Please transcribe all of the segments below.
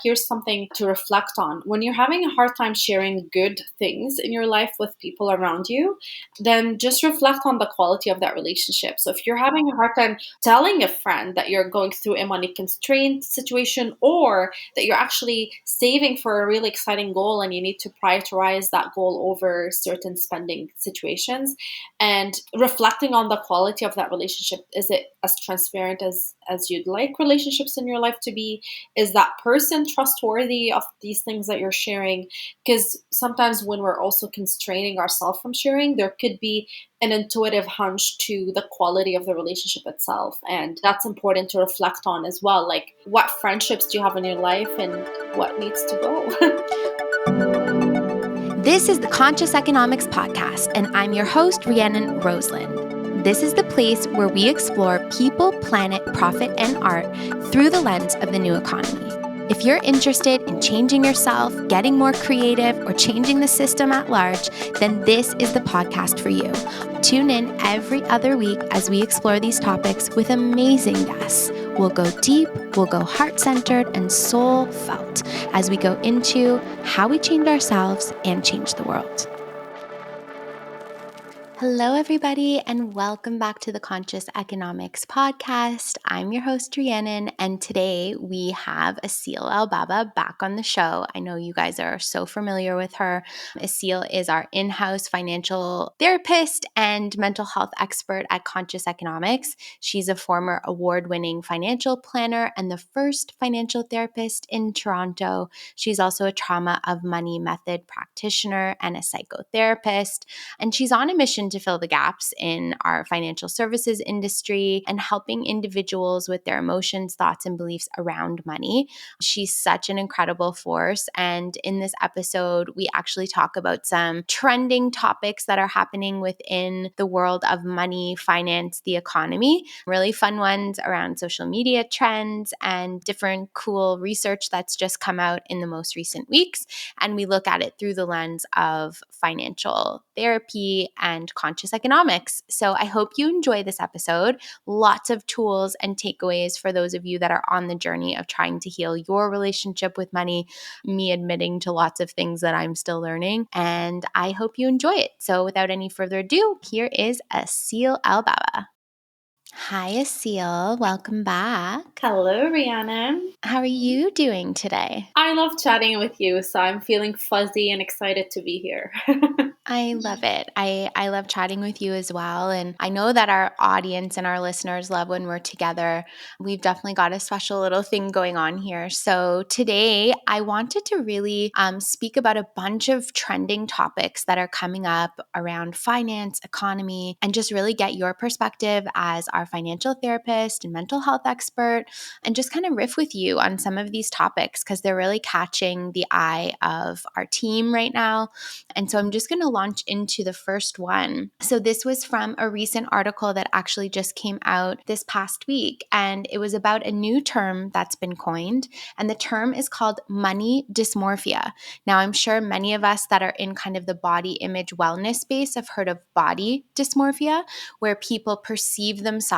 Here's something to reflect on. When you're having a hard time sharing good things in your life with people around you, then just reflect on the quality of that relationship. So if you're having a hard time telling a friend that you're going through a money constraint situation, or that you're actually saving for a really exciting goal and you need to prioritize that goal over certain spending situations, and reflecting on the quality of that relationship, is it as transparent as you'd like relationships in your life to be? Is that person trustworthy of these things that you're sharing? Because sometimes when we're also constraining ourselves from sharing, there could be an intuitive hunch to the quality of the relationship itself. And that's important to reflect on as well. Like, what friendships do you have in your life and what needs to go? This is the Conscious Economics Podcast, and I'm your host, Rhiannon and Rosalind. This is the place where we explore people, planet, profit, and art through the lens of the new economy. If you're interested in changing yourself, getting more creative, or changing the system at large, then this is the podcast for you. Tune in every other week as we explore these topics with amazing guests. We'll go deep, we'll go heart-centered and soul-felt as we go into how we change ourselves and change the world. Hello, everybody, and welcome back to the Conscious Economics Podcast. I'm your host, Rhiannon, and today we have Aseel Al-Baba back on the show. I know you guys are so familiar with her. Aseel is our in-house financial therapist and mental health expert at Conscious Economics. She's a former award-winning financial planner and the first financial therapist in Toronto. She's also a trauma of money method practitioner and a psychotherapist, and she's on a mission to fill the gaps in our financial services industry and helping individuals with their emotions, thoughts, and beliefs around money. She's such an incredible force. And in this episode, we actually talk about some trending topics that are happening within the world of money, finance, the economy, really fun ones around social media trends and different cool research that's just come out in the most recent weeks. And we look at it through the lens of financial therapy and conscious economics. So I hope you enjoy this episode. Lots of tools and takeaways for those of you that are on the journey of trying to heal your relationship with money, me admitting to lots of things that I'm still learning, and I hope you enjoy it. So without any further ado, here is Aseel Al-Baba. Hi, Aseel. Welcome back. Hello, Rhiannon. How are you doing today? I love chatting with you, so I'm feeling fuzzy and excited to be here. I love it. I love chatting with you as well. And I know that our audience and our listeners love when we're together. We've definitely got a special little thing going on here. So today I wanted to really speak about a bunch of trending topics that are coming up around finance, economy, and just really get your perspective as our financial therapist and mental health expert, and just kind of riff with you on some of these topics because they're really catching the eye of our team right now. And so I'm just going to launch into the first one. So this was from a recent article that actually just came out this past week, and it was about a new term that's been coined, and the term is called money dysmorphia. Now, I'm sure many of us that are in kind of the body image wellness space have heard of body dysmorphia, where people perceive themselves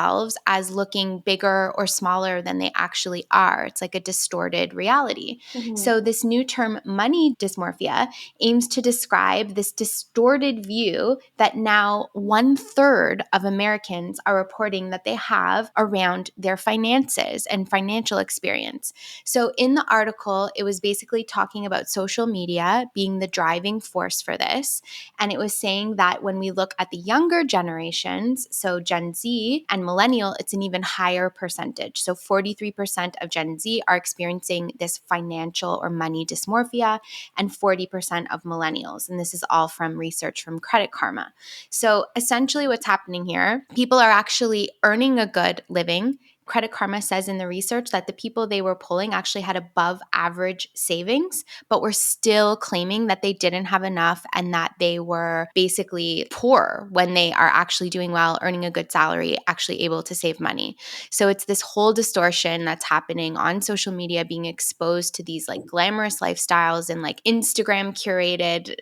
as looking bigger or smaller than they actually are. It's like a distorted reality. Mm-hmm. So this new term, money dysmorphia, aims to describe this distorted view that now 1/3 of Americans are reporting that they have around their finances and financial experience. So in the article, it was basically talking about social media being the driving force for this. And it was saying that when we look at the younger generations, so Gen Z and millennial, it's an even higher percentage. So 43% of Gen Z are experiencing this financial or money dysmorphia, and 40% of millennials. And this is all from research from Credit Karma. So essentially what's happening here, people are actually earning a good living. Credit Karma says in the research that the people they were polling actually had above average savings, but were still claiming that they didn't have enough and that they were basically poor when they are actually doing well, earning a good salary, actually able to save money. So it's this whole distortion that's happening on social media, being exposed to these like glamorous lifestyles and like Instagram curated,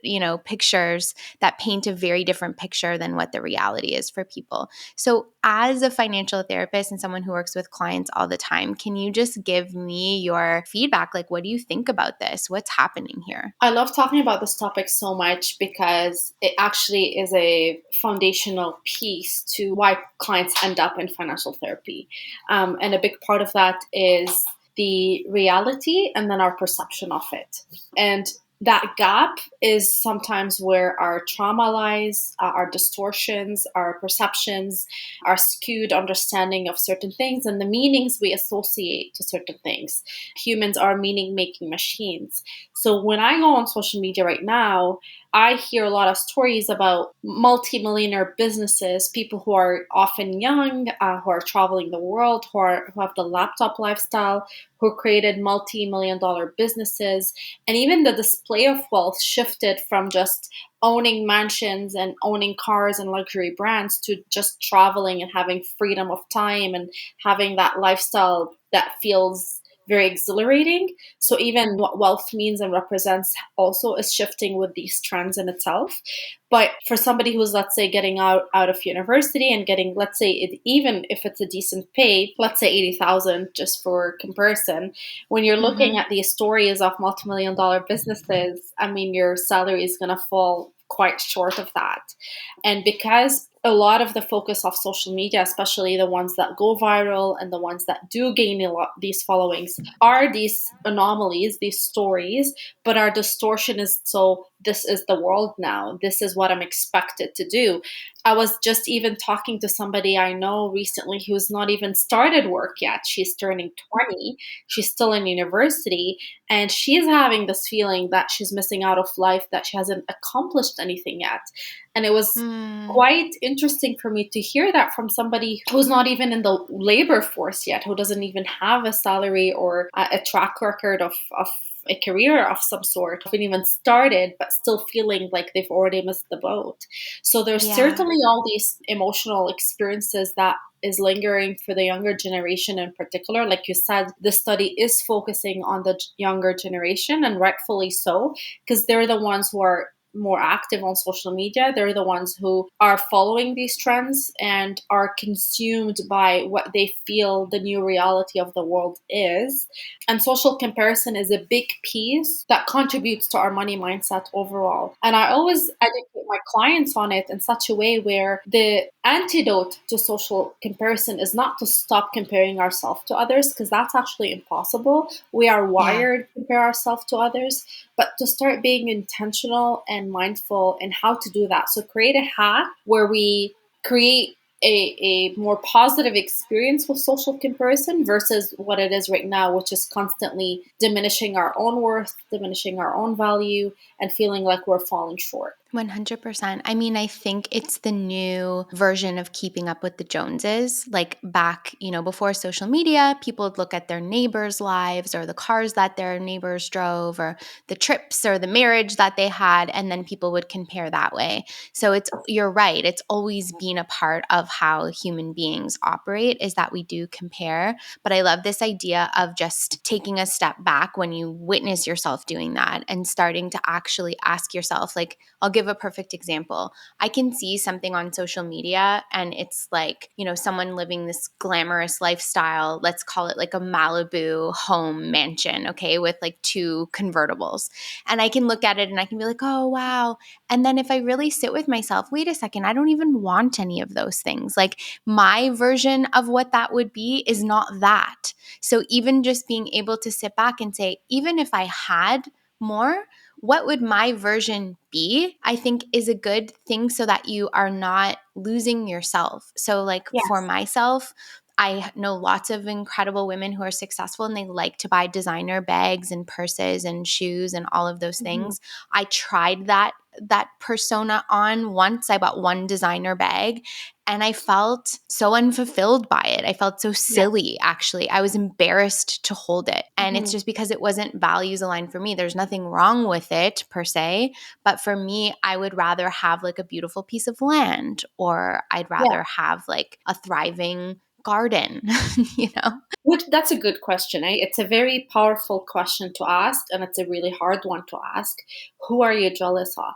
pictures that paint a very different picture than what the reality is for people. So as a financial therapist and someone who works works with clients all the time. Can you just give me your feedback? Like, what do you think about this? What's happening here? I love talking about this topic so much because it actually is a foundational piece to why clients end up in financial therapy. And a big part of that is the reality and then our perception of it. And that gap is sometimes where our trauma lies, our distortions, our perceptions, our skewed understanding of certain things, and the meanings we associate to certain things. Humans are meaning making machines. So when I go on social media right now, I hear a lot of stories about multi-millionaire businesses, people who are often young, who are traveling the world, who have the laptop lifestyle, who created multi-million dollar businesses. And even the display of wealth shifted from just owning mansions and owning cars and luxury brands to just traveling and having freedom of time and having that lifestyle that feels very exhilarating. So even what wealth means and represents also is shifting with these trends in itself. But for somebody who's, let's say, getting out of university and getting, let's say, even if it's a decent pay, let's say 80,000, just for comparison, when you're looking at these stories of multi-million dollar businesses, I mean, your salary is going to fall quite short of that. And because a lot of the focus of social media, especially the ones that go viral and the ones that do gain a lot these followings, are these anomalies, these stories, but our distortion is, so this is the world now. This is what I'm expected to do. I was just even talking to somebody I know recently who's not even started work yet. She's turning 20. She's still in university, and she's having this feeling that she's missing out of life, that she hasn't accomplished anything yet. And it was quite interesting for me to hear that from somebody who's not even in the labor force yet, who doesn't even have a salary or a track record of a career of some sort, haven't even started, but still feeling like they've already missed the boat. So there's certainly all these emotional experiences that is lingering for the younger generation in particular. Like you said, the study is focusing on the younger generation, and rightfully so, because they're the ones who are more active on social media. They're the ones who are following these trends and are consumed by what they feel the new reality of the world is. And social comparison is a big piece that contributes to our money mindset overall. And I always educate my clients on it in such a way where the antidote to social comparison is not to stop comparing ourselves to others, because that's actually impossible. We are wired to compare ourselves to others, but to start being intentional and mindful in how to do that. So create a hack where we create a more positive experience with social comparison versus what it is right now, which is constantly diminishing our own worth, diminishing our own value, and feeling like we're falling short. 100%. I mean, I think it's the new version of keeping up with the Joneses. Like back, before social media, people would look at their neighbors' lives or the cars that their neighbors drove or the trips or the marriage that they had, and then people would compare that way. So you're right. It's always been a part of how human beings operate, is that we do compare. But I love this idea of just taking a step back when you witness yourself doing that and starting to actually ask yourself, like, I'll give a perfect example. I can see something on social media and it's like, someone living this glamorous lifestyle. Let's call it like a Malibu home mansion, okay, with like 2 convertibles. And I can look at it and I can be like, oh, wow. And then if I really sit with myself, wait a second, I don't even want any of those things. Like my version of what that would be is not that. So even just being able to sit back and say, even if I had more, what would my version be, I think is a good thing so that you are not losing yourself. So like for myself, I know lots of incredible women who are successful and they like to buy designer bags and purses and shoes and all of those things. I tried that persona on once. I bought one designer bag and I felt so unfulfilled by it. I felt so silly, actually. I was embarrassed to hold it. And it's just because it wasn't values aligned for me. There's nothing wrong with it per se. But for me, I would rather have like a beautiful piece of land, or I'd rather have like a thriving garden, Which, that's a good question. It's a very powerful question to ask, and it's a really hard one to ask. Who are you jealous of?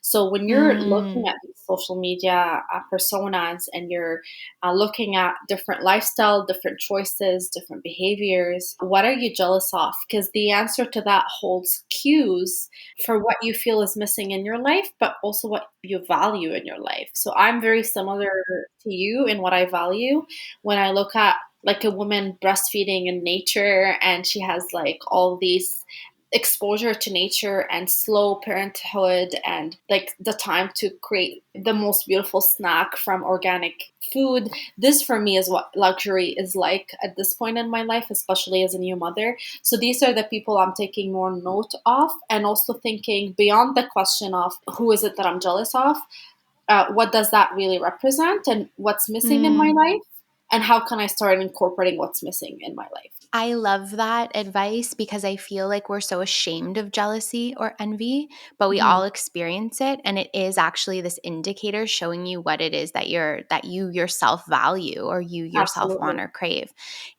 So when you're looking at these social media personas, and you're looking at different lifestyle, different choices, different behaviors, what are you jealous of? Because the answer to that holds cues for what you feel is missing in your life, but also what you value in your life. So I'm very similar to you in what I value. When I look at like a woman breastfeeding in nature, and she has like all these exposure to nature and slow parenthood, and like the time to create the most beautiful snack from organic food. This for me is what luxury is like at this point in my life, especially as a new mother. So these are the people I'm taking more note of, and also thinking beyond the question of who is it that I'm jealous of, what does that really represent, and what's missing in my Mm. life, and how can I start incorporating what's missing in my life. I love that advice because I feel like we're so ashamed of jealousy or envy, but we Mhm. all experience it, and it is actually this indicator showing you what it is that you yourself value or you yourself want Absolutely. or crave.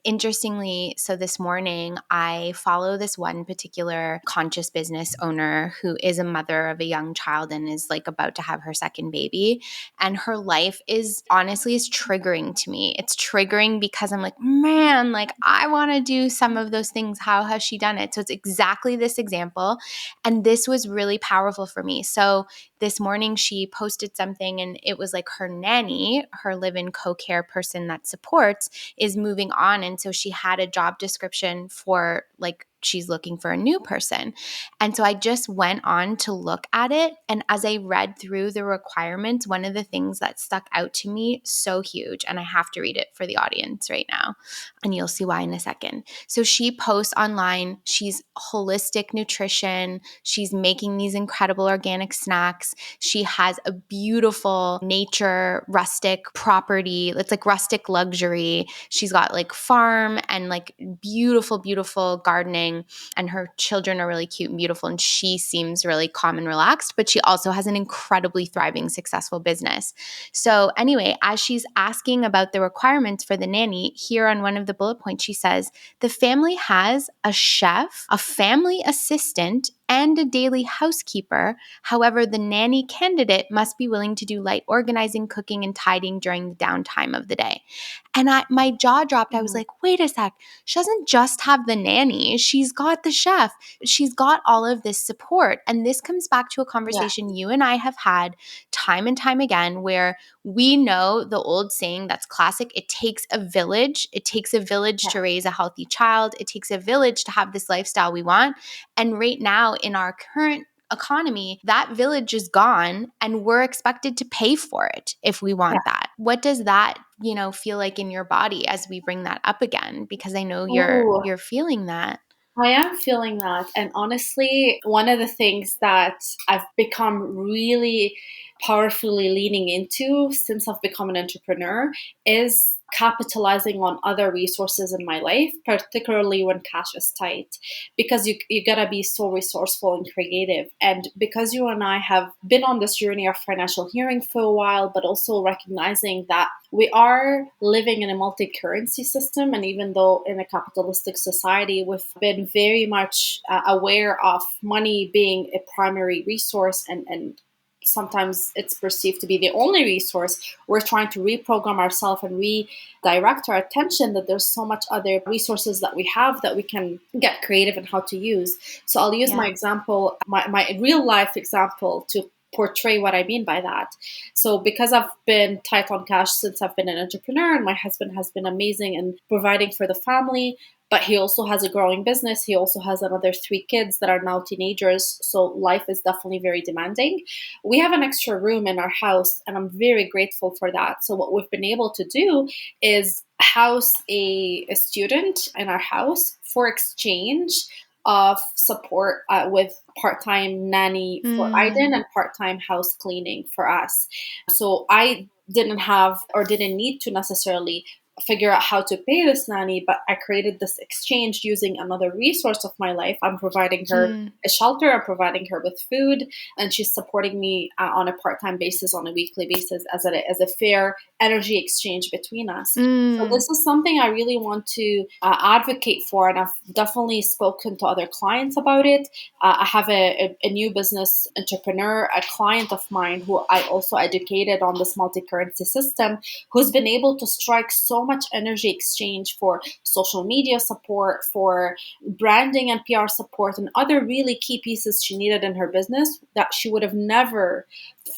Interestingly, so this morning I follow this one particular conscious business owner who is a mother of a young child and is like about to have her second baby, and her life is honestly is triggering to me. It's triggering because I'm like, man, like I want to do some of those things. How has she done it? So it's exactly this example. And this was really powerful for me. So this morning she posted something, and it was like her nanny, her live-in co-care person that supports, is moving on. And so she had a job description for like she's looking for a new person. And so I just went on to look at it. And as I read through the requirements, one of the things that stuck out to me so huge, and I have to read it for the audience right now, and you'll see why in a second. So she posts online, she's holistic nutrition, she's making these incredible organic snacks. She has a beautiful nature rustic property. It's like rustic luxury. She's got like farm and like beautiful, beautiful gardening, and her children are really cute and beautiful, and she seems really calm and relaxed, but she also has an incredibly thriving, successful business. So anyway, as she's asking about the requirements for the nanny, here on one of the bullet points, she says, the family has a chef, a family assistant, and a daily housekeeper. However, the nanny candidate must be willing to do light organizing, cooking, and tidying during the downtime of the day. And my jaw dropped. I was Mhm. like, wait a sec. She doesn't just have the nanny. She's got the chef. She's got all of this support. And this comes back to a Yeah. conversation you and I have had time and time again, where we know the old saying that's classic: it takes a village. It takes a village Yeah. to raise a healthy child. It takes a village to have this lifestyle we want. And right now in our current economy, that village is gone, and we're expected to pay for it if we Yeah. want that. What does that, feel like in your body as we bring that up again? Because I know Oh, you're feeling that. I am feeling that. And honestly, one of the things that I've become really powerfully leaning into since I've become an entrepreneur is capitalizing on other resources in my life, particularly when cash is tight, because you gotta be so resourceful and creative. And because you and I have been on this journey of financial healing for a while, but also recognizing that we are living in a multi-currency system, and even though in a capitalistic society we've been very much aware of money being a primary resource, and sometimes it's perceived to be the only resource, we're trying to reprogram ourselves and redirect our attention that there's so much other resources that we have that we can get creative in how to use. So I'll use my Yeah. example, my real life example, to portray what I mean by that. So because I've been tight on cash since I've been an entrepreneur, and my husband has been amazing in providing for the family, but he also has a growing business. He also has another three kids that are now teenagers. So life is definitely very demanding. We have an extra room in our house, and I'm very grateful for that. So what we've been able to do is house a student in our house for exchange of support with part-time nanny for Mm. Aiden and part-time house cleaning for us. So I didn't have or didn't need to necessarily figure out how to pay this nanny, but I created this exchange using another resource of my life. I'm providing her Mm, a shelter, I'm providing her with food, and she's supporting me on a part-time basis, on a weekly basis, as a fair energy exchange between us. So mm, this is something I really want to advocate for, and I've definitely spoken to other clients about it. I have a new business entrepreneur, a client of mine who I also educated on this multi-currency system, who's been able to strike so much energy exchange for social media support, for branding and PR support, and other really key pieces she needed in her business that she would have never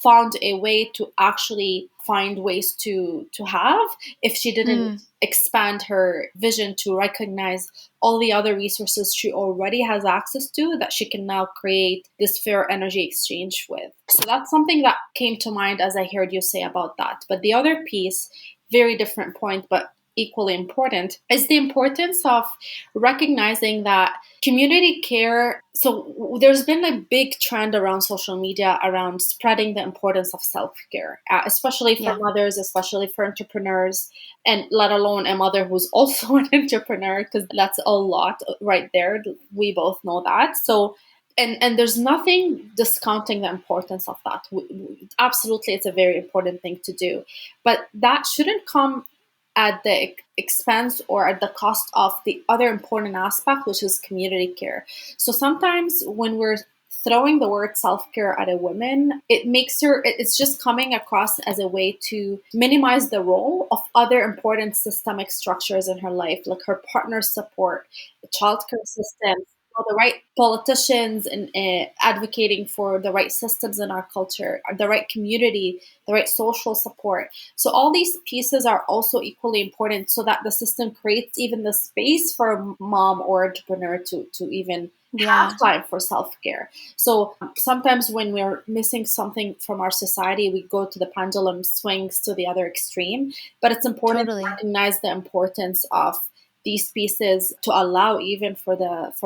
found a way to actually find ways to have if she didn't mm, expand her vision to recognize all the other resources she already has access to that she can now create this fair energy exchange with. So that's something that came to mind as I heard you say about that. But the other piece, very different point, but equally important, is the importance of recognizing that community care. So there's been a big trend around social media around spreading the importance of self-care, especially for yeah, mothers, especially for entrepreneurs, and let alone a mother who's also an entrepreneur, because that's a lot right there. We both know that. So and there's nothing discounting the importance of that. Absolutely, it's a very important thing to do, but that shouldn't come at the expense or at the cost of the other important aspect, which is community care. So sometimes when we're throwing the word self-care at a woman, it makes her, it's just coming across as a way to minimize the role of other important systemic structures in her life, like her partner support, the childcare system, the right politicians, and advocating for the right systems in our culture, the right community, the right social support. So all these pieces are also equally important, so that the system creates even the space for a mom or entrepreneur to even have yeah, time for self-care. So sometimes when we're missing something from our society, we go to the pendulum swings to the other extreme. But it's important to totally. recognize the importance of these pieces to allow even for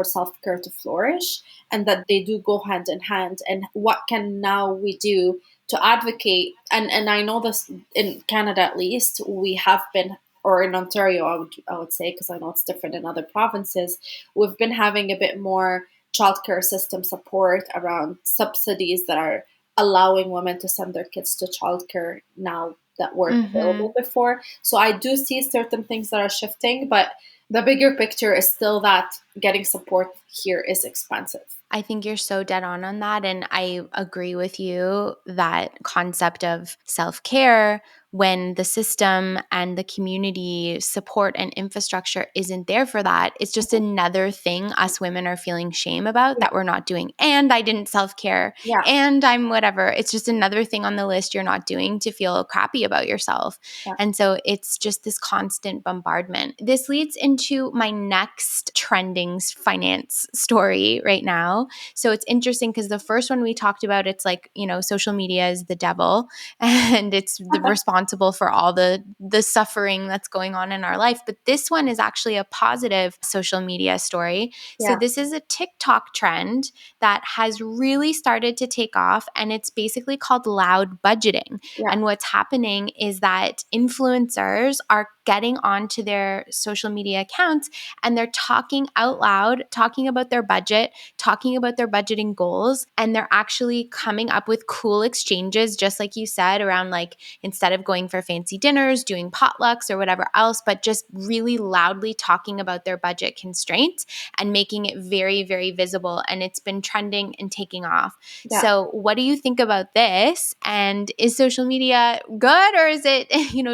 self-care to flourish, and that they do go hand in hand. And what can now we do to advocate? And I know this in Canada, at least we have been, or in Ontario, I would say, because I know it's different in other provinces, we've been having a bit more childcare system support around subsidies that are allowing women to send their kids to childcare now that weren't Mm-hmm. available before. So I do see certain things that are shifting, but the bigger picture is still that getting support here is expensive. I think you're so dead on that. And I agree with you that concept of self care, when the system and the community support and infrastructure isn't there for that, it's just another thing us women are feeling shame about Yeah, that we're not doing. And I didn't self care yeah, and I'm whatever. It's just another thing on the list you're not doing to feel crappy about yourself. yeah. And so it's just this constant bombardment. This leads into my next trending finance story right now. So it's interesting because the first one we talked about, it's like, social media is the devil and it's responsible for all the suffering that's going on in our life. But this one is actually a positive social media story. So Yeah, this is a TikTok trend that has really started to take off, and it's basically called loud budgeting. yeah, And what's happening is that influencers are getting onto their social media accounts and they're talking out loud, talking about their budget, talking about their budgeting goals, and they're actually coming up with cool exchanges, just like you said, around like instead of going for fancy dinners, doing potlucks or whatever else, but just really loudly talking about their budget constraints and making it very, very visible. And it's been trending and taking off. yeah. So, what do you think about this? And is social media good, or is it,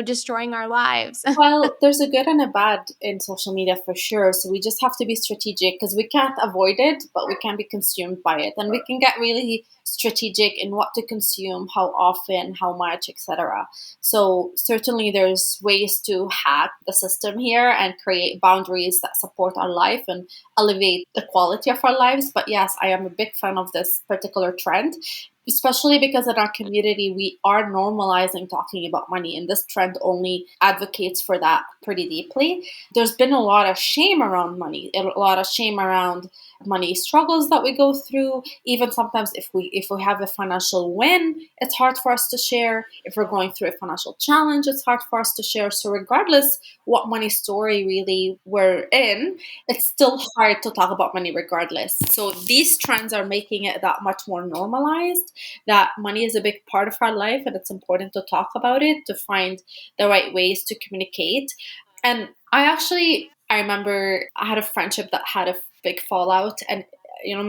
destroying our lives? Well, there's a good and a bad in social media for sure. So we just have to be strategic, because we can't avoid it, but we can be consumed by it. And we can get really strategic in what to consume, how often, how much, etc. So certainly there's ways to hack the system here and create boundaries that support our life and elevate the quality of our lives. But yes, I am a big fan of this particular trend, especially because in our community we are normalizing talking about money, and this trend only advocates for that pretty deeply. There's been a lot of shame around money, a lot of shame around money struggles that we go through. Even sometimes if we have a financial win, it's hard for us to share. If we're going through a financial challenge, it's hard for us to share. So regardless what money story really we're in, it's still hard to talk about money regardless. So these trends are making it that much more normalized, that money is a big part of our life and it's important to talk about it, to find the right ways to communicate. And I remember I had a friendship that had a big fallout, and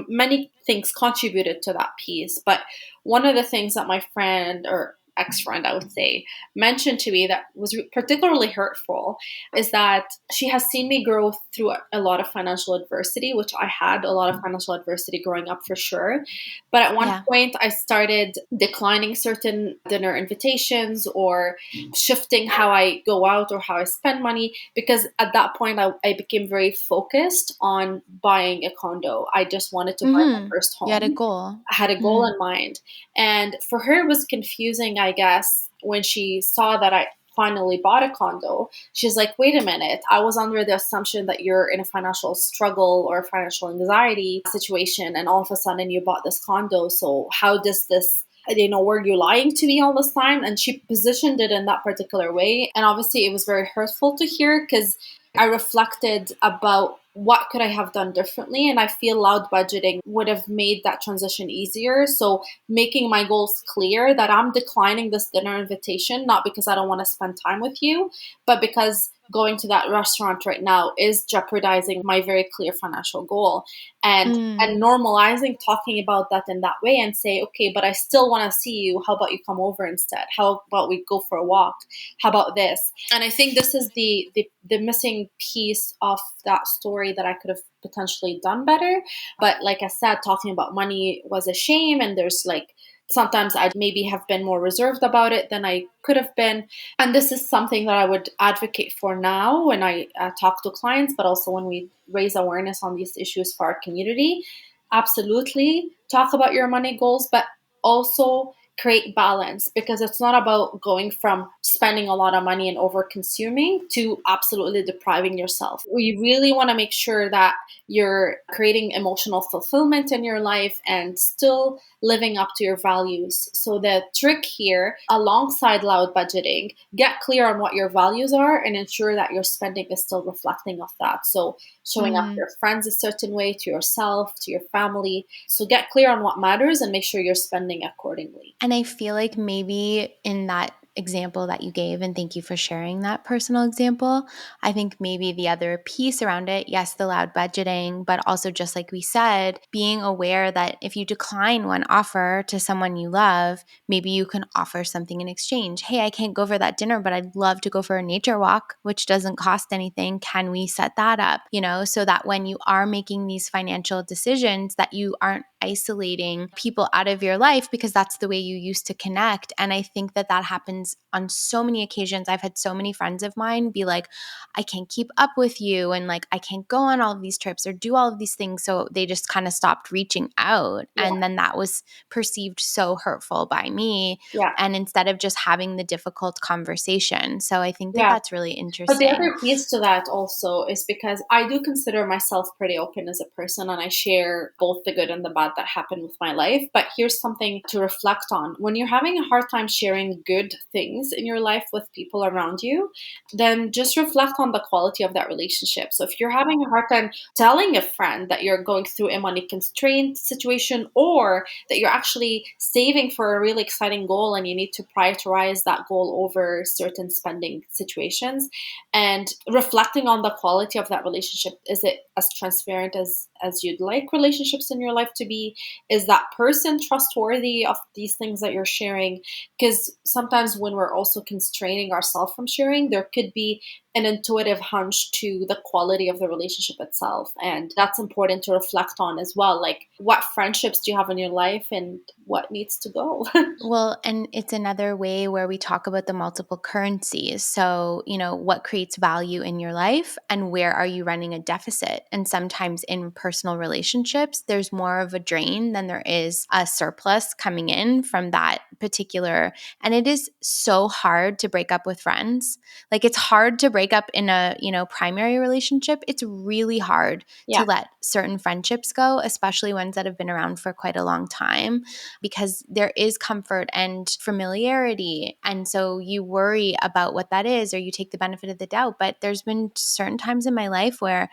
many things contributed to that piece. But one of the things that my friend, or ex-friend I would say, mentioned to me that was particularly hurtful is that she has seen me grow through a lot of financial adversity, which I had a lot of financial adversity growing up for sure. But at one Yeah. point I started declining certain dinner invitations or shifting how I go out or how I spend money, because at that point I became very focused on buying a condo. I just wanted to buy my first You had a home. goal. I had a goal in mind. And for her, it was confusing, I guess, when she saw that I finally bought a condo. She's like, wait a minute, I was under the assumption that you're in a financial struggle or a financial anxiety situation, and all of a sudden you bought this condo. So how does this, were you lying to me all this time? And she positioned it in that particular way. And obviously it was very hurtful to hear, because I reflected about what could I have done differently, and I feel loud budgeting would have made that transition easier. So making my goals clear, that I'm declining this dinner invitation not because I don't want to spend time with you, but because going to that restaurant right now is jeopardizing my very clear financial goal. And normalizing talking about that in that way and say, okay, but I still want to see you. How about you come over instead? How about we go for a walk? How about this? And I think this is the missing piece of that story that I could have potentially done better. But like I said, talking about money was a shame, and there's like sometimes I'd maybe have been more reserved about it than I could have been. And this is something that I would advocate for now when I talk to clients, but also when we raise awareness on these issues for our community. Absolutely talk about your money goals, but also create balance, because it's not about going from spending a lot of money and over consuming to absolutely depriving yourself. We really want to make sure that you're creating emotional fulfillment in your life and still living up to your values. So the trick here, alongside loud budgeting, get clear on what your values are and ensure that your spending is still reflecting of that. So showing up to your friends a certain way, to yourself, to your family. So get clear on what matters and make sure you're spending accordingly. And I feel like maybe in that example that you gave, and thank you for sharing that personal example, I think maybe the other piece around it, yes, the loud budgeting, but also just like we said, being aware that if you decline one offer to someone you love, maybe you can offer something in exchange. Hey, I can't go for that dinner, but I'd love to go for a nature walk, which doesn't cost anything. Can we set that up? So that when you are making these financial decisions, that you aren't isolating people out of your life, because that's the way you used to connect. And I think that happens on so many occasions. I've had so many friends of mine be like, I can't keep up with you, and like I can't go on all of these trips or do all of these things. So they just kind of stopped reaching out. Yeah. And then that was perceived so hurtful by me. Yeah. And instead of just having the difficult conversation. So I think that Yeah. that's really But the interesting. other piece to that also is because I do consider myself pretty open as a person, and I share both the good and the bad that happen with my life. But here's something to reflect on. When you're having a hard time sharing good things in your life with people around you, then just reflect on the quality of that relationship. So if you're having a hard time telling a friend that you're going through a money constraint situation, or that you're actually saving for a really exciting goal and you need to prioritize that goal over certain spending situations, and reflecting on the quality of that relationship, is it as transparent as you'd like relationships in your life to be? Is that person trustworthy of these things that you're sharing? Because sometimes when we're also constraining ourselves from sharing, there could be an intuitive hunch to the quality of the relationship itself, and that's important to reflect on as well. Like, what friendships do you have in your life and what needs to go? Well, and it's another way where we talk about the multiple currencies. So, what creates value in your life and where are you running a deficit? And sometimes in personal relationships, there's more of a drain than there is a surplus coming in from that particular, and it is so hard to break up with friends. Like, it's hard to break up in a, primary relationship. It's really hard to Yeah. let certain friendships go, especially ones that have been around for quite a long time, because there is comfort and familiarity. And so you worry about what that is, or you take the benefit of the doubt. But there's been certain times in my life where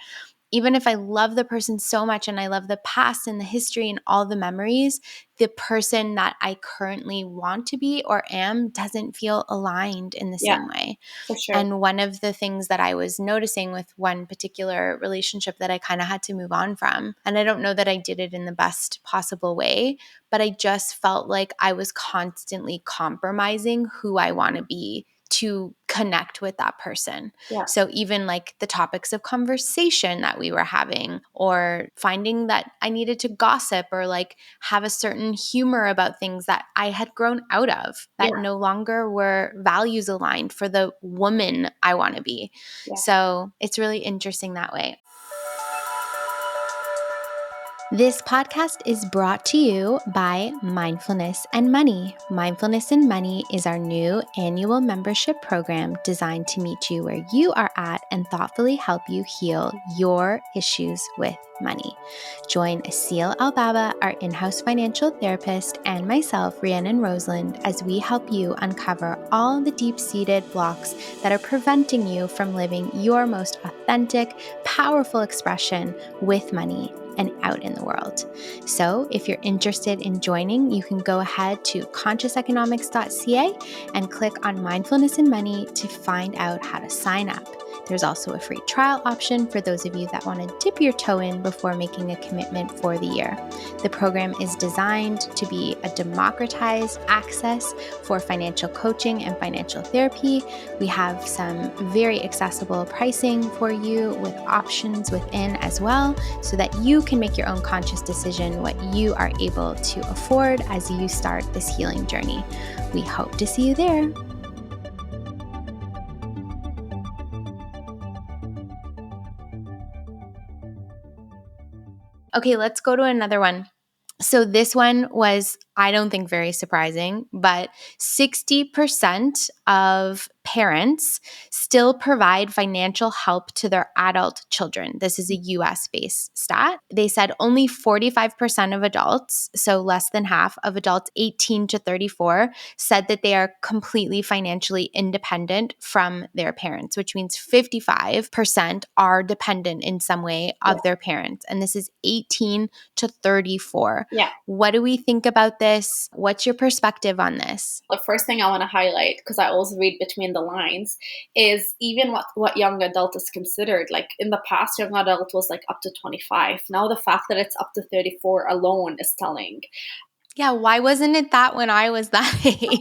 even if I love the person so much and I love the past and the history and all the memories, the person that I currently want to be or am doesn't feel aligned in the Yeah, same way. for sure. And one of the things that I was noticing with one particular relationship that I kind of had to move on from, and I don't know that I did it in the best possible way, but I just felt like I was constantly compromising who I want to be to connect with that person. Yeah. So even like the topics of conversation that we were having, or finding that I needed to gossip or like have a certain humor about things that I had grown out of, that Yeah. no longer were values aligned for the woman I want to be. Yeah. So it's really interesting that way. This podcast is brought to you by Mindfulness and Money. Mindfulness and Money is our new annual membership program designed to meet you where you are at and thoughtfully help you heal your issues with money. Join Aseel Albaba, our in-house financial therapist, and myself, Rhiannon and Rosalind, as we help you uncover all the deep-seated blocks that are preventing you from living your most authentic, powerful expression with money and out in the world. So if you're interested in joining, you can go ahead to consciouseconomics.ca and click on Mindfulness and Money to find out how to sign up. There's also a free trial option for those of you that want to dip your toe in before making a commitment for the year. The program is designed to be a democratized access for financial coaching and financial therapy. We have some very accessible pricing for you with options within as well, so that you can make your own conscious decision what you are able to afford as you start this healing journey. We hope to see you there. Okay, let's go to another one. So this one was, I don't think, very surprising, but 60% of parents still provide financial help to their adult children. This is a US-based stat. They said only 45% of adults, so less than half of adults 18 to 34, said that they are completely financially independent from their parents, which means 55% are dependent in some way of their parents. And this is 18 to 34. Yeah. What do we think about this? What's your perspective on this? The first thing I want to highlight, because I always read between the lines, is even what young adult is considered. Like in the past, young adult was like up to 25. Now the fact that it's up to 34 alone is telling. Yeah, why wasn't it that when I was that age?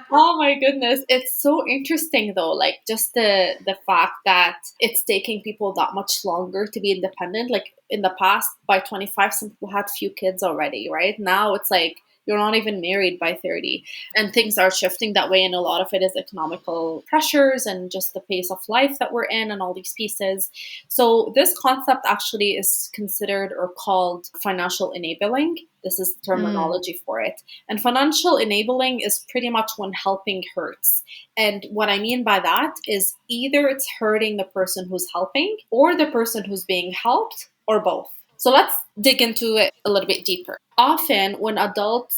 Oh my goodness. It's so interesting though. Like just the fact that it's taking people that much longer to be independent. Like in the past, by 25, some people had few kids already, right? Now it's like you're not even married by 30. And things are shifting that way. And a lot of it is economical pressures and just the pace of life that we're in and all these pieces. So this concept actually is considered or called financial enabling. This is terminology for it. And financial enabling is pretty much when helping hurts. And what I mean by that is either it's hurting the person who's helping or the person who's being helped, or both. So let's dig into it a little bit deeper. Often when adult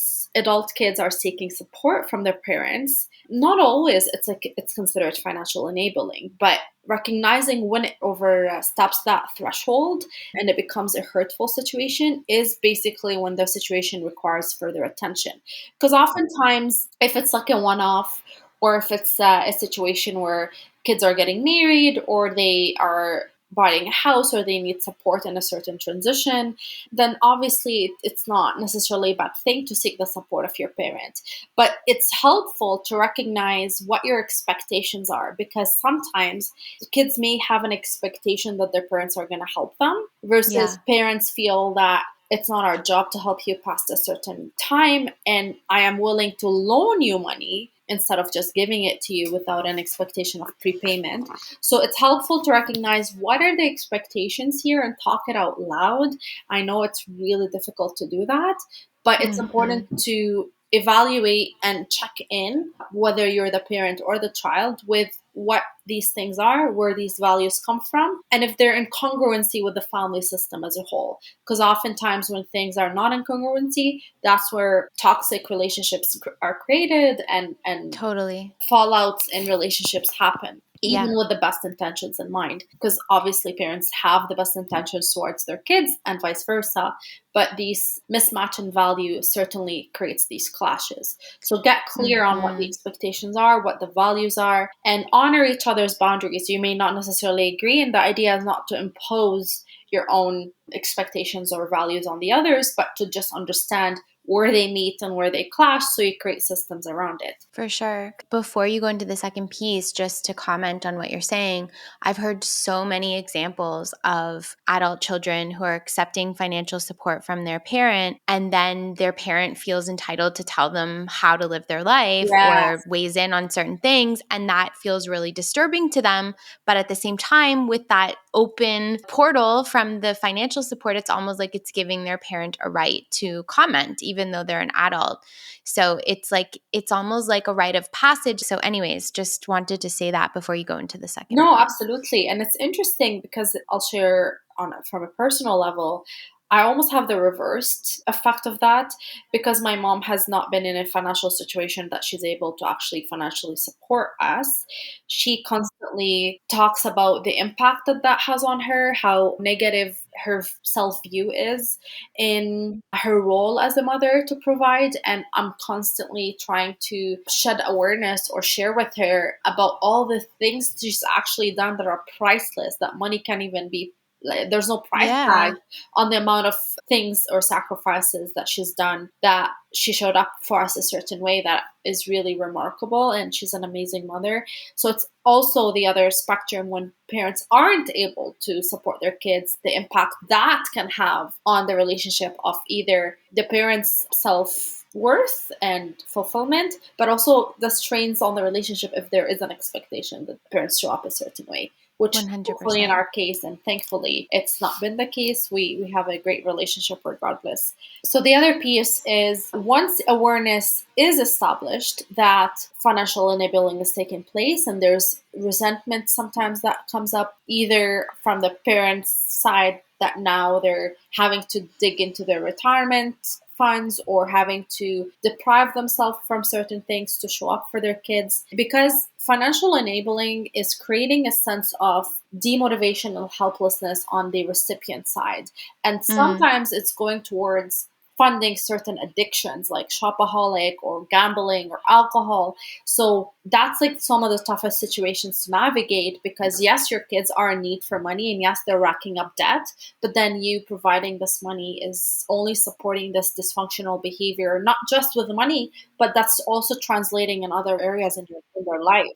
kids are seeking support from their parents, not always it's considered financial enabling, but recognizing when it oversteps that threshold and it becomes a hurtful situation is basically when the situation requires further attention. Because oftentimes, if it's like a one-off, or if it's a situation where kids are getting married or they are buying a house or they need support in a certain transition, then obviously it's not necessarily a bad thing to seek the support of your parent. But it's helpful to recognize what your expectations are, because sometimes kids may have an expectation that their parents are going to help them versus parents feel that it's not our job to help you past a certain time, and I am willing to loan you money instead of just giving it to you without an expectation of prepayment. So it's helpful to recognize what are the expectations here and talk it out loud. I know it's really difficult to do that, but it's important to evaluate and check in, whether you're the parent or the child, with what these things are, where these values come from, and if they're in congruency with the family system as a whole. Because oftentimes when things are not in congruency, that's where toxic relationships are created, and Totally. fallouts in relationships happen, even Yeah. with the best intentions in mind. Because obviously parents have the best intentions towards their kids and vice versa, but these mismatch in value certainly creates these clashes. So get clear on what the Mm-hmm. expectations are, what the values are, and honor each other's boundaries. You may not necessarily agree, and the idea is not to impose your own expectations or values on the others, but to just understand where they meet and where they clash, so you create systems around it. For sure. Before you go into the second piece, just to comment on what you're saying, I've heard so many examples of adult children who are accepting financial support from their parent, and then their parent feels entitled to tell them how to live their life or Yes. weighs in on certain things. And that feels really disturbing to them. But at the same time, with that open portal from the financial support, it's almost like it's giving their parent a right to comment, even though they're an adult. So it's almost like a rite of passage. So, anyways, just wanted to say that before you go into the second No, piece. absolutely. And it's interesting because I'll share on from a personal level. I almost have the reversed effect of that, because my mom has not been in a financial situation that she's able to actually financially support us. She constantly talks about the impact that that has on her, how negative her self view is in her role as a mother to provide. And I'm constantly trying to shed awareness or share with her about all the things she's actually done that are priceless, that money can't even be, like, there's no price tag Yeah. on the amount of things or sacrifices that she's done, that she showed up for us a certain way that is really remarkable, and she's an amazing mother. So it's also the other spectrum, when parents aren't able to support their kids, the impact that can have on the relationship of either the parents' self worth and fulfillment, but also the strains on the relationship if there is an expectation that parents show up a certain way, which hopefully in 100%. our case, and thankfully it's not been the case, we have a great relationship regardless. So the other piece is, once awareness is established that financial enabling is taking place, and there's resentment sometimes that comes up either from the parents' side, that now they're having to dig into their retirement funds or having to deprive themselves from certain things to show up for their kids, because financial enabling is creating a sense of demotivation and helplessness on the recipient side. And Mm, sometimes it's going towards funding certain addictions like shopaholic or gambling or alcohol. So that's like some of the toughest situations to navigate, because yes, your kids are in need for money, and yes, they're racking up debt, but then you providing this money is only supporting this dysfunctional behavior, not just with money, but that's also translating in other areas in their life.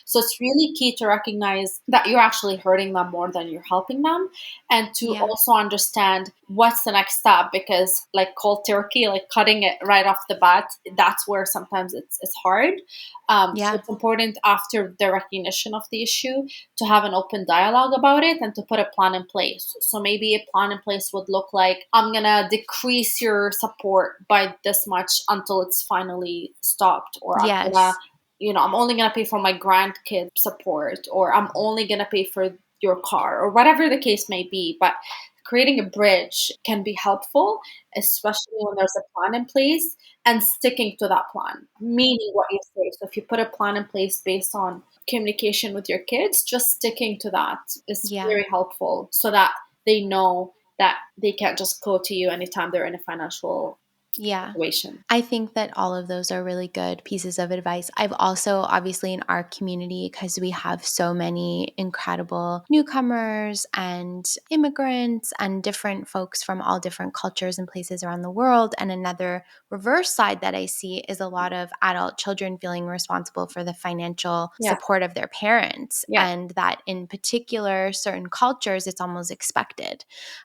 So it's really key to recognize that you're actually hurting them more than you're helping them, and to yeah. also understand what's the next step, because like cold turkey, like cutting it right off the bat, that's where sometimes it's hard. So Yeah. it's important, after the recognition of the issue, to have an open dialogue about it and to put a plan in place. So maybe a plan in place would look like, I'm gonna decrease your support by this much until it's finally stopped, or I'm gonna, Yes. I'm only gonna pay for my grandkid support, or I'm only gonna pay for your car, or whatever the case may be. But creating a bridge can be helpful, especially when there's a plan in place, and sticking to that plan, meaning what you say. So if you put a plan in place based on communication with your kids, just sticking to that is Yeah. very helpful, so that they know that they can't just go to you anytime they're in a financial Yeah. situation. I think that all of those are really good pieces of advice. I've also, obviously, in our community, because we have so many incredible newcomers and immigrants and different folks from all different cultures and places around the world. And another reverse side that I see is a lot of adult children feeling responsible for the financial Yeah. support of their parents. Yeah. And that in particular, certain cultures, it's almost expected.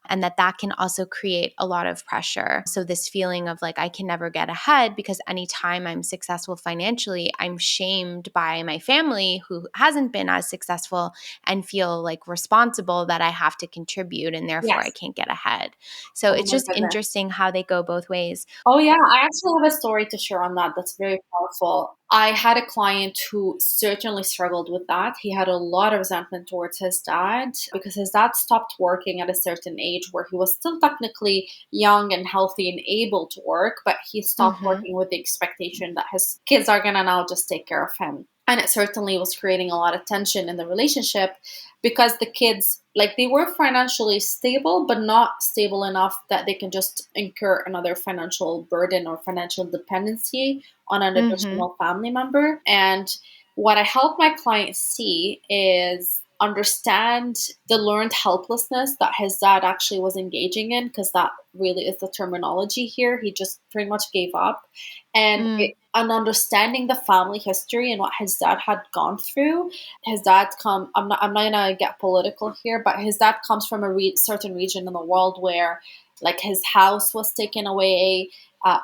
And that can also create a lot of pressure. So, this feeling of like, I can never get ahead because anytime I'm successful financially, I'm shamed by my family who hasn't been as successful and feel like responsible that I have to contribute and therefore I Yes. can't get ahead. So Oh it's my just goodness. interesting how they go both ways. Oh yeah, I actually have a story to share on that that's very powerful. I had a client who certainly struggled with that. He had a lot of resentment towards his dad because his dad stopped working at a certain age where he was still technically young and healthy and able to work, but he stopped Mm-hmm. working with the expectation that his kids are gonna now just take care of him. And it certainly was creating a lot of tension in the relationship because the kids, like, they were financially stable but not stable enough that they can just incur another financial burden or financial dependency on an Mm-hmm. additional family member. And what I help my clients see is understand the learned helplessness that his dad actually was engaging in, because that really is the terminology here. He just pretty much gave up. And understanding the family history and what his dad had gone through. His dad come I'm not gonna get political here, but his dad comes from a certain region in the world where, like, his house was taken away,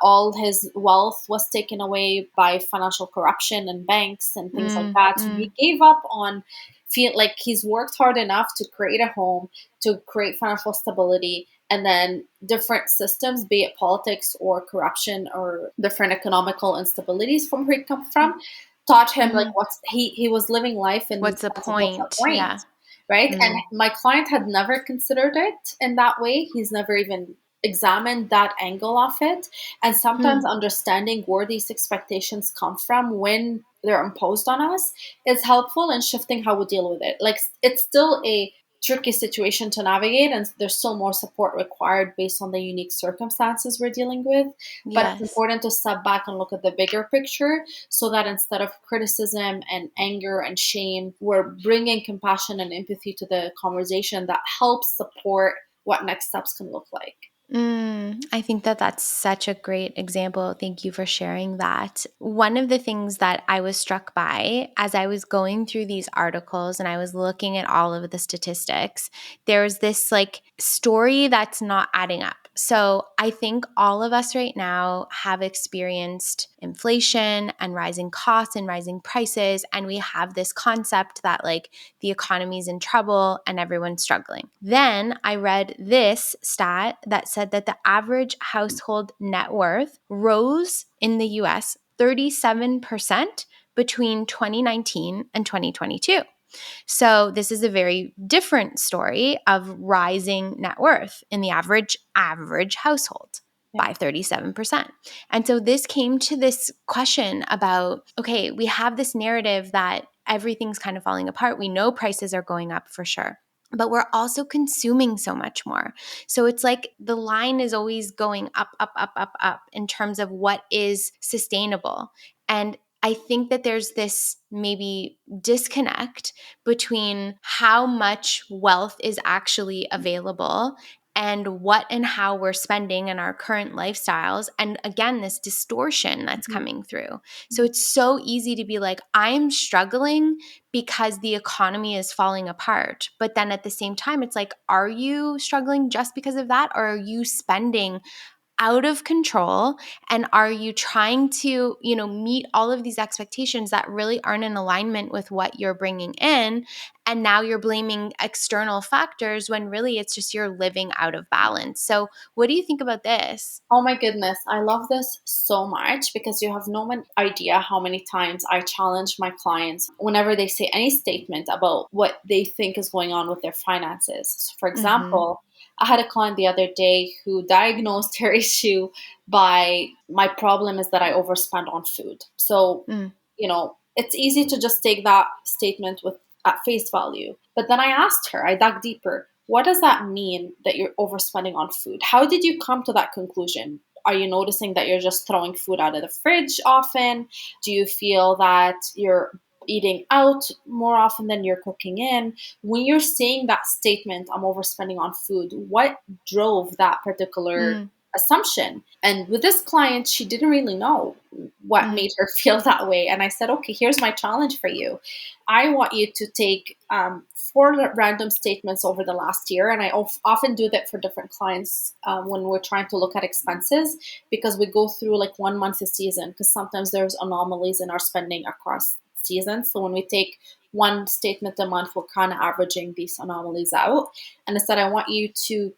all his wealth was taken away by financial corruption and banks and things like that. So Mm-hmm. he gave up on feel like he's worked hard enough to create a home, to create financial stability, and then different systems, be it politics or corruption or different economical instabilities from where he comes from, taught him like Mm-hmm. he was living life in the What's the sense of what's the point? point, Yeah. right? And Mm. my client had never considered it in that way. He's never even examined that angle of it. And sometimes Hmm. understanding where these expectations come from when they're imposed on us is helpful in shifting how we deal with it. Like, it's still a tricky situation to navigate, and there's still more support required based on the unique circumstances we're dealing with. But it's Yes. important to step back and look at the bigger picture, so that instead of criticism and anger and shame, we're bringing compassion and empathy to the conversation that helps support what next steps can look like. I think that that's such a great example. Thank you for sharing that. One of the things that I was struck by as I was going through these articles and I was looking at all of the statistics, there's this like story that's not adding up. So I think all of us right now have experienced inflation and rising costs and rising prices. And we have this concept that like the economy's in trouble and everyone's struggling. Then I read this stat that said that the average household net worth rose in the US 37% between 2019 and 2022. So this is a very different story of rising net worth in the average household Yeah. by 37%. And so this came to this question about, okay, we have this narrative that everything's kind of falling apart. We know prices are going up for sure, but we're also consuming so much more. So it's like the line is always going up, up, up, up, up in terms of what is sustainable. And I think that there's this maybe disconnect between how much wealth is actually available and what and how we're spending in our current lifestyles. And again, this distortion that's Mhm. coming through. So it's so easy to be like, I'm struggling because the economy is falling apart. But then at the same time, it's like, are you struggling just because of that? Or are you spending out of control, and are you trying to meet all of these expectations that really aren't in alignment with what you're bringing in, and now you're blaming external factors when really it's just you're living out of balance? So what do you think about this? Oh my goodness, I love this so much because you have idea how many times I challenge my clients whenever they say any statement about what they think is going on with their finances. So for Mm-hmm. example, I had a client the other day who diagnosed her issue by, my problem is that I overspend on food. So, Mm, it's easy to just take that statement with at face value. But then I asked her, I dug deeper. What does that mean that you're overspending on food? How did you come to that conclusion? Are you noticing that you're just throwing food out of the fridge often? Do you feel that you're eating out more often than you're cooking in? When you're saying that statement, I'm overspending on food, what drove that particular mm, assumption? And with this client, she didn't really know what mm, made her feel that way. And I said, okay, here's my challenge for you. I want you to take four random statements over the last year, and I often do that for different clients when we're trying to look at expenses, because we go through like 1 month a season, because sometimes there's anomalies in our spending across seasons. So when we take one statement a month, we're kind of averaging these anomalies out. And instead, I want you to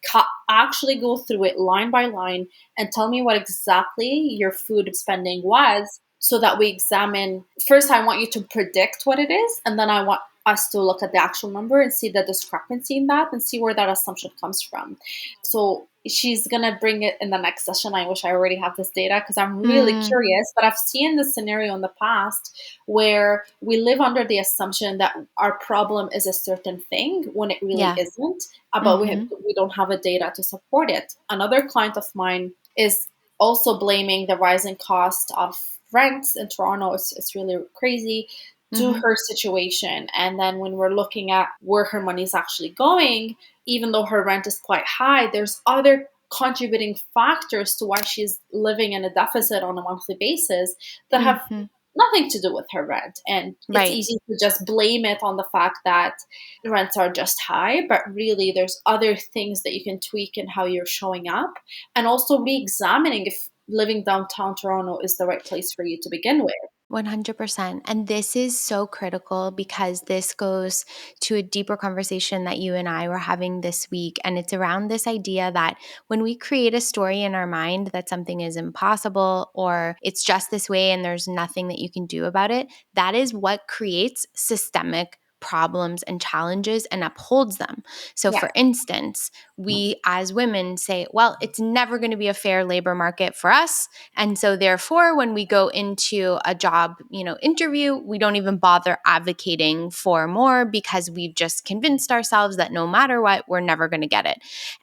actually go through it line by line and tell me what exactly your food spending was, so that we examine. First, I want you to predict what it is, and then I want us to look at the actual number and see the discrepancy in that and see where that assumption comes from. So she's going to bring it in the next session. I wish I already have this data, because I'm really Mm, curious, but I've seen this scenario in the past where we live under the assumption that our problem is a certain thing when it really yeah. isn't, but Mm-hmm. we don't have a data to support it. Another client of mine is also blaming the rising cost of rents in Toronto. It's really crazy, to Mm-hmm. her situation. And then when we're looking at where her money is actually going, even though her rent is quite high, there's other contributing factors to why she's living in a deficit on a monthly basis that have Mm-hmm. nothing to do with her rent. And it's Right. easy to just blame it on the fact that rents are just high, but really there's other things that you can tweak in how you're showing up, and also re-examining if living downtown Toronto is the right place for you to begin with. 100%. And this is so critical because this goes to a deeper conversation that you and I were having this week. And it's around this idea that when we create a story in our mind that something is impossible or it's just this way and there's nothing that you can do about it, that is what creates systemic problems and challenges and upholds them. So, Yeah. for instance, we as women say, well, it's never going to be a fair labor market for us. And so therefore, when we go into a job, interview, we don't even bother advocating for more because we've just convinced ourselves that no matter what, we're never going to get it.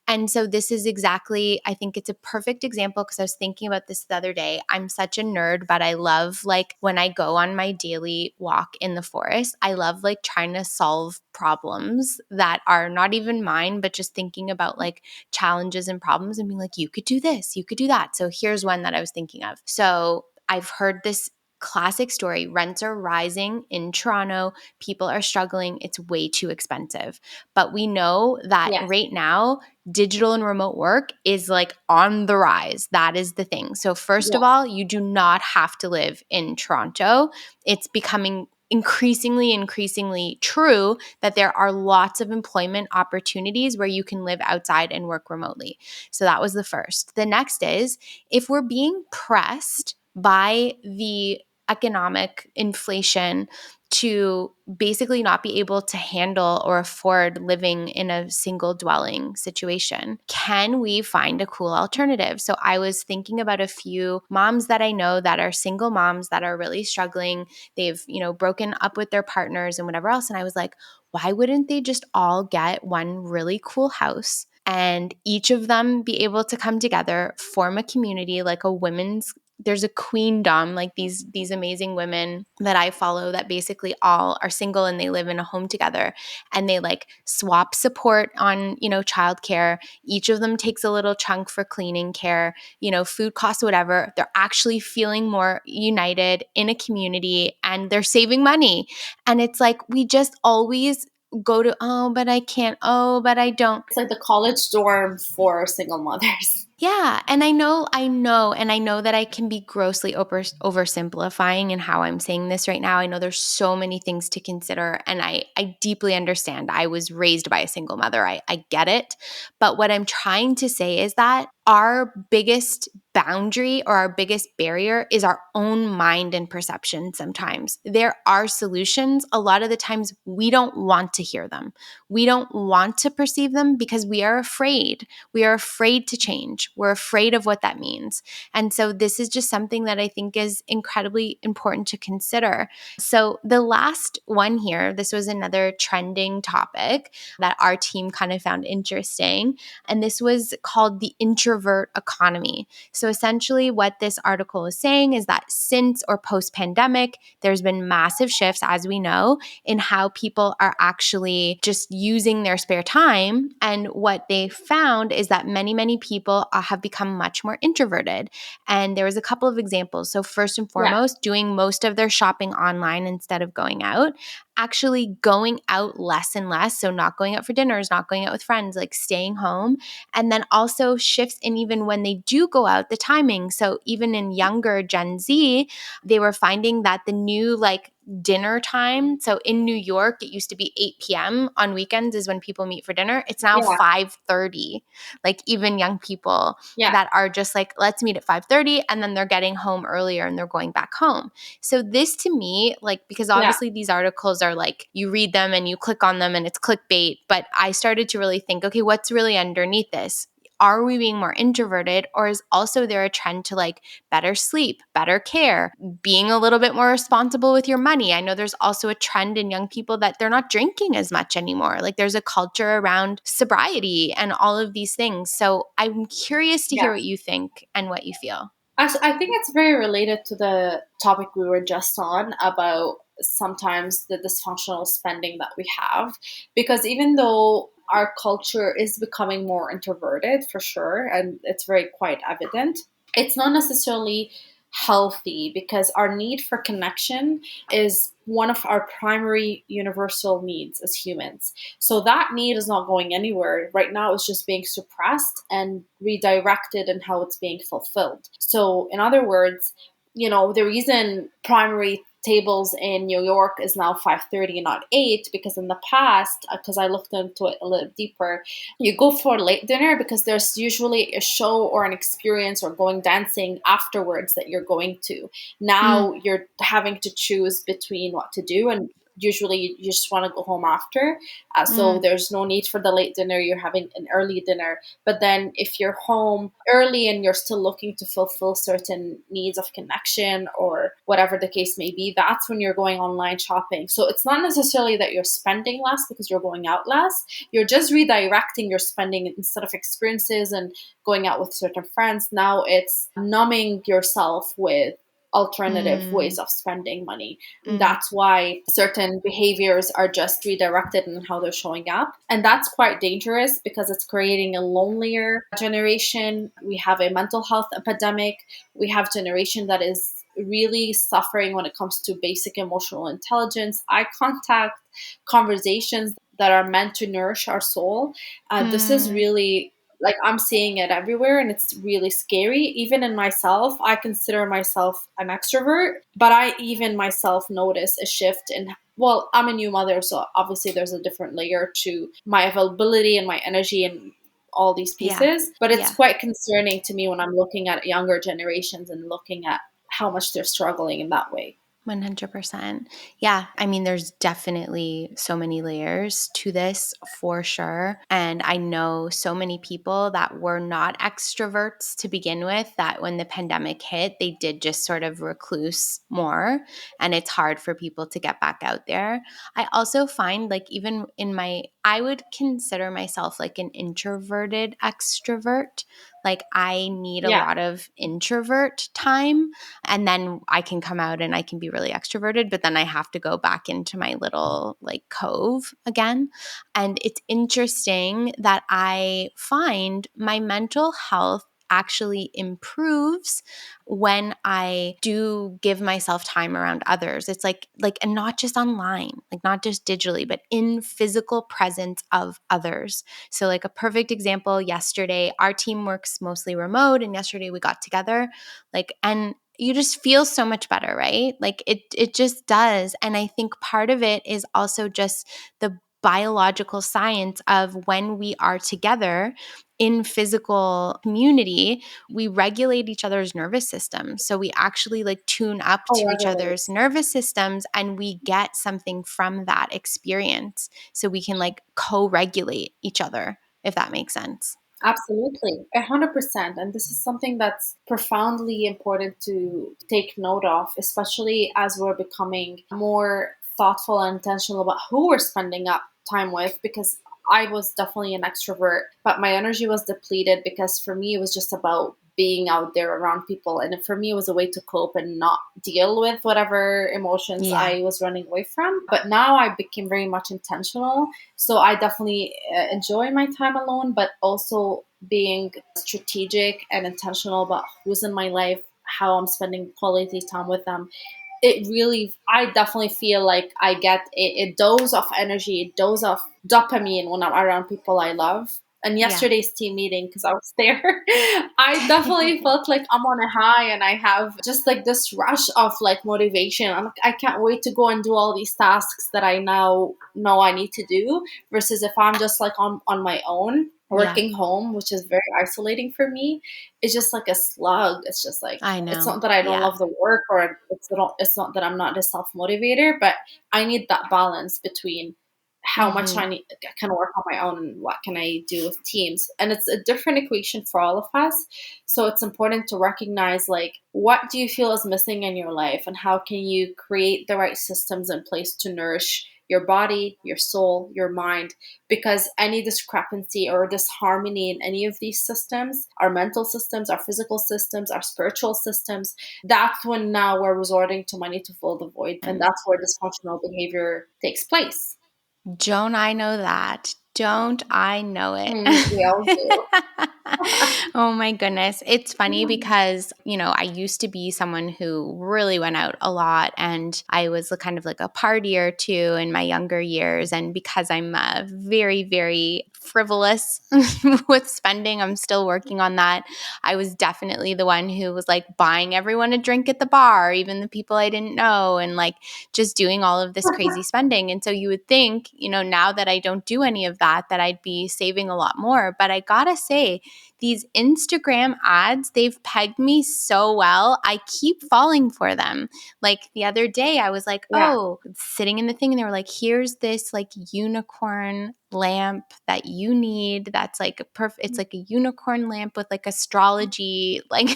And so this is exactly, I think it's a perfect example because I was thinking about this the other day. I'm such a nerd, but I love like when I go on my daily walk in the forest, I love like trying to solve problems that are not even mine, but just thinking about like challenges and problems and being like, you could do this, you could do that. So here's one that I was thinking of. So I've heard this classic story. Rents are rising in Toronto. People are struggling. It's way too expensive. But we know that Yes. right now, digital and remote work is like on the rise. That is the thing. So, first of Yeah. all, you do not have to live in Toronto. It's becoming increasingly true that there are lots of employment opportunities where you can live outside and work remotely. So that was the first. The next is if we're being pressed by the economic inflation to basically not be able to handle or afford living in a single dwelling situation, can we find a cool alternative? So I was thinking about a few moms that I know that are single moms that are really struggling. They've, broken up with their partners and whatever else. And I was like, why wouldn't they just all get one really cool house and each of them be able to come together, form a community like a women's, there's a queendom, like these amazing women that I follow that basically all are single and they live in a home together and they like swap support on, childcare. Each of them takes a little chunk for cleaning care, food costs, whatever. They're actually feeling more united in a community and they're saving money. And it's like we just always go to, oh, but I can't, oh, but I don't. It's like the college dorm for single mothers. Yeah, and and I know that I can be grossly oversimplifying in how I'm saying this right now. I know there's so many things to consider, and I deeply understand. I was raised by a single mother. I get it. But what I'm trying to say is that our biggest boundary or our biggest barrier is our own mind and perception sometimes. There are solutions. A lot of the times we don't want to hear them. We don't want to perceive them because we are afraid. We are afraid to change. We're afraid of what that means. And so this is just something that I think is incredibly important to consider. So the last one here, this was another trending topic that our team kind of found interesting. And this was called the introvert economy. So essentially what this article is saying is that since or post-pandemic, there's been massive shifts, as we know, in how people are actually just using their spare time. And what they found is that many people have become much more introverted. And there was a couple of examples. So first and Yeah. foremost, doing most of their shopping online instead of going out. actually going out less and less. So not going out for dinners, not going out with friends, like staying home. And then also shifts in even when they do go out, the timing. So even in younger Gen Z, they were finding that the new like dinner time. So in New York, it used to be 8 p.m. on weekends is when people meet for dinner. It's now Yeah. 5:30. Like even young people Yeah. that are just like, let's meet at 5:30, and then they're getting home earlier and they're going back home. So this to me, like, because Yeah. obviously these articles are like, you read them and you click on them and it's clickbait, but I started to really think, okay, what's really underneath this? Are we being more introverted, or is also there a trend to like better sleep, better care, being a little bit more responsible with your money? I know there's also a trend in young people that they're not drinking as much anymore. Like there's a culture around sobriety and all of these things. So I'm curious to hear Yeah. what you think and what you feel. I think it's very related to the topic we were just on about sometimes the dysfunctional spending that we have. Because even though our culture is becoming more introverted for sure, and it's very quite evident, it's not necessarily healthy because our need for connection is one of our primary universal needs as humans. So that need is not going anywhere. Right now, it's just being suppressed and redirected in how it's being fulfilled. So, in other words, the reason primary tables in New York is now 5:30, not 8, because in the past, because I looked into it a little deeper, you go for late dinner because there's usually a show or an experience or going dancing afterwards that you're going to. Mm, Now you're having to choose between what to do, and usually you just want to go home after. So mm, there's no need for the late dinner. You're having an early dinner. But then if you're home early and you're still looking to fulfill certain needs of connection or whatever the case may be, that's when you're going online shopping. So it's not necessarily that you're spending less because you're going out less. You're just redirecting your spending instead of experiences and going out with certain friends. Now it's numbing yourself with alternative ways mm, of spending money. mm. That's why certain behaviors are just redirected in how they're showing up. And that's quite dangerous because it's creating a lonelier generation. We have a mental health epidemic. We have generation that is really suffering when it comes to basic emotional intelligence, eye contact, conversations that are meant to nourish our soul. This is Mm, really like I'm seeing it everywhere and it's really scary. Even in myself, I consider myself an extrovert, but I even myself notice a shift in, well, I'm a new mother, so obviously there's a different layer to my availability and my energy and all these yeah, pieces. But it's yeah. quite concerning to me when I'm looking at younger generations and looking at how much they're struggling in that way. 100%. Yeah. I mean, there's definitely so many layers to this for sure. And I know so many people that were not extroverts to begin with that when the pandemic hit, they did just sort of recluse more. And it's hard for people to get back out there. I also find, like, even in I would consider myself like an introverted extrovert. Like, I need a Yeah. lot of introvert time, and then I can come out and I can be really extroverted, but then I have to go back into my little like cove again. And it's interesting that I find my mental health actually improves when I do give myself time around others. It's like and not just online, like not just digitally, but in physical presence of others. So like a perfect example, yesterday our team works mostly remote, and yesterday we got together, like, and you just feel so much better, right? Like it just does. And I think part of it is also just the biological science of when we are together in physical community, we regulate each other's nervous system. So we actually like tune up Oh, to each regulate. other's nervous systems, and we get something from that experience. So we can like co-regulate each other, if that makes sense. Absolutely, 100%. And this is something that's profoundly important to take note of, especially as we're becoming more thoughtful and intentional about who we're spending up time with. Because I was definitely an extrovert, but my energy was depleted because for me, it was just about being out there around people. And for me, it was a way to cope and not deal with whatever emotions Yeah. I was running away from. But now I became very much intentional, so I definitely enjoy my time alone, but also being strategic and intentional about who's in my life, how I'm spending quality time with them. it really, I definitely feel like I get a dose of energy, a dose of dopamine when I'm around people I love. And Yeah. yesterday's team meeting, because I was there, I definitely felt like I'm on a high, and I have just like this rush of like motivation. I can't wait to go and do all these tasks that I now know I need to do, versus if I'm just like on my own Yeah. working home, which is very isolating for me. It's just like a slug. It's just like, I it's know. not that I don't Yeah. love the work, or it's not that I'm not a self motivator, but I need that balance between how much Mm-hmm. I can work on my own and what can I do with teams. And it's a different equation for all of us. So it's important to recognize, like, what do you feel is missing in your life, and how can you create the right systems in place to nourish your body, your soul, your mind, because any discrepancy or disharmony in any of these systems, our mental systems, our physical systems, our spiritual systems, that's when now we're resorting to money to fill the void. And And that's where dysfunctional behavior takes place. don't I know that? Don't I know it? We all do. Oh my goodness. It's funny because, I used to be someone who really went out a lot, and I was kind of like a partier too in my younger years. And because I'm very, very frivolous with spending, I'm still working on that. I was definitely the one who was like buying everyone a drink at the bar, even the people I didn't know, and like just doing all of this crazy spending. And so you would think, now that I don't do any of that, that I'd be saving a lot more. But I gotta say, these Instagram ads, they've pegged me so well. I keep falling for them. Like the other day, I was like, Yeah. oh, sitting in the thing, and they were like, here's this like unicorn lamp that you need. That's like it's like a unicorn lamp with like astrology. Like,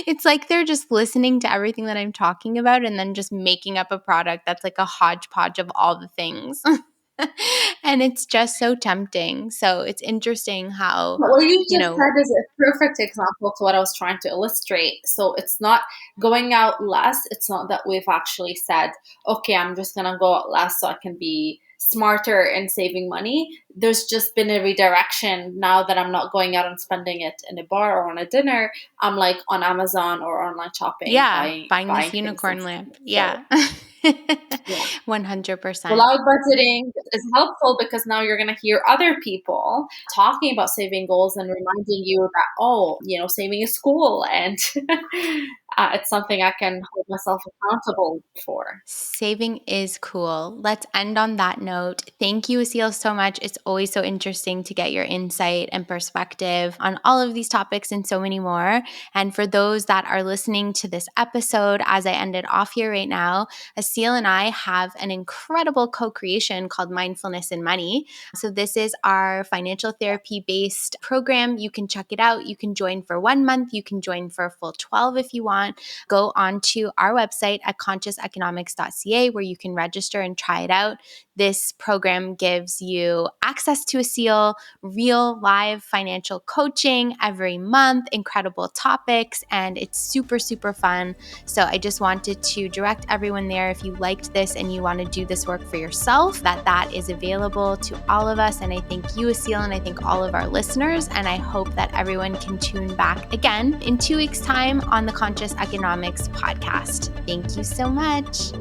it's like they're just listening to everything that I'm talking about and then just making up a product that's like a hodgepodge of all the things. And it's just so tempting. So it's interesting how, But what you you just know, said is a perfect example to what I was trying to illustrate. So it's not going out less. It's not that we've actually said, okay, I'm just going to go out less so I can be smarter in saving money. There's just been a redirection. Now that I'm not going out and spending it in a bar or on a dinner, I'm like on Amazon or online shopping, yeah, buying this buying things unicorn instead. lamp. So Yeah. yeah. 100%. Without budgeting is helpful, because now you're going to hear other people talking about saving goals and reminding you that, oh, saving is cool, and it's something I can hold myself accountable for. Saving is cool. Let's end on that note. Thank you, Aseel, so much. It's always so interesting to get your insight and perspective on all of these topics and so many more. And for those that are listening to this episode, as I ended off here right now, Aseel and I have an incredible co-creation called Mindfulness and Money. So this is our financial therapy-based program. You can check it out. You can join for 1 month. You can join for a full 12 if you want. Go on to our website at consciouseconomics.ca, where you can register and try it out. This program gives you access to Aseel, real live financial coaching every month, incredible topics, and it's super, super fun. So I just wanted to direct everyone there. If you liked this and you want to do this work for yourself, that is available to all of us. And I thank you, Aseel, and I thank all of our listeners. And I hope that everyone can tune back again in 2 weeks' time on the Conscious Economics podcast. Thank you so much.